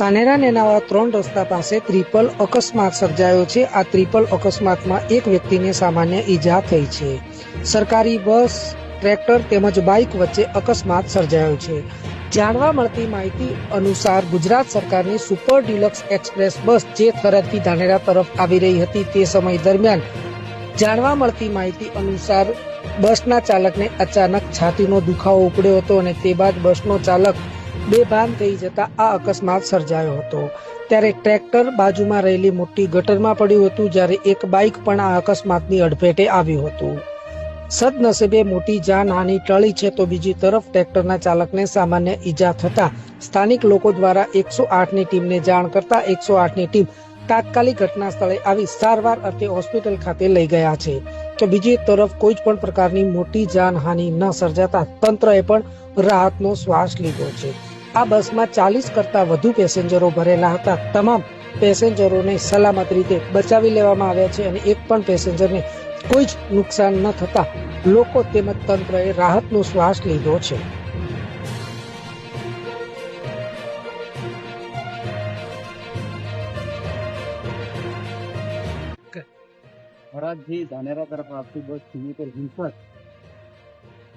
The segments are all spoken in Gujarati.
તાનેરા નેનાવા 3 રસ્તા પાસે ત્રિપલ અકસ્માત સર્જાયો છે। આ ત્રિપલ અકસ્માતમાં એક વ્યક્તિને સામાન્ય ઈજા થઈ છે। સરકારી બસ, ટ્રેક્ટર તેમજ બાઇક વચ્ચે અકસ્માત સર્જાયો છે। જાણવા મળતી માહિતી અનુસાર ગુજરાત સરકારની સુપર ડિલક્સ એક્સપ્રેસ બસ જે થરાદથી ધાનેરા તરફ આવી રહી હતી તે સમય દરમિયાન જાણવા મળતી માહિતી અનુસાર બસના ચાલકને અચાનક છાતીનો દુખાવો ઉપડ્યો હતો અને તે બાદ બસનો ચાલક બેભાન થઈ જતા આ અકસ્માત સર્જાયો હતો। ત્યારે ટ્રેક્ટર બાજુમાં રહેલી મોટી ગટરમાં પડ્યું હતું, જ્યારે એક બાઇક પણ આ અકસ્માતની અડફેટે આવ્યું હતું। સદનસીબે મોટી જાનહાનિ ટળી છે, તો બીજી તરફ ટ્રેક્ટરના ચાલકને સામાન્ય ઈજા થતા સ્થાનિક લોકો દ્વારા 108ની ટીમને જાણ કરતા 108ની ટીમ તાત્કાલિક ઘટના સ્થળે આવી સારવાર અર્થે હોસ્પિટલ ખાતે લઈ ગયા છે। તો બીજી તરફ કોઈ પણ પ્રકારની મોટી જાનહાનિ ન સર્જાતા તંત્રએ પણ રાહતનો શ્વાસ લીધો છે। આ બસમાં 40 કરતા વધુ પેસેન્જરો ભરેલા હતા। તમામ પેસેન્જરોને સલામત રીતે બચાવી લેવામાં આવ્યા છે અને એક પણ પેસેન્જરને કોઈ જ નુકસાન ન થતા લોકો તેમજ તંત્રએ રાહતનો શ્વાસ લીધો છે। થરાદથી ધાનેરા તરફ આવતી બસ સિગ્નેચર હિંસક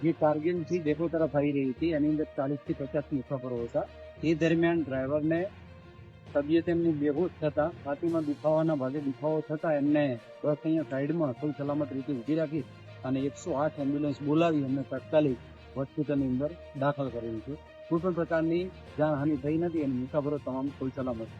જે કારગિલથી ડેપો તરફ આવી રહી હતી, એની અંદર 40 થી 50 મુસાફરો હતા। એ દરમિયાન ડ્રાઈવરને તબિયત એમની બેહોશ થતા છાતીમાં દુખાવાના ભાગે દુખાવો થતા એમને બસ અહીંયા સાઈડમાં સૌ સલામત રીતે ઊભી રાખી અને 108 એમ્બ્યુલન્સ બોલાવી એમને તાત્કાલિક હોસ્પિટલની અંદર દાખલ કરેલું છે। કોઈ પણ પ્રકારની જાનહાનિ થઈ નથી અને મુસાફરો તમામ સૌ સલામત।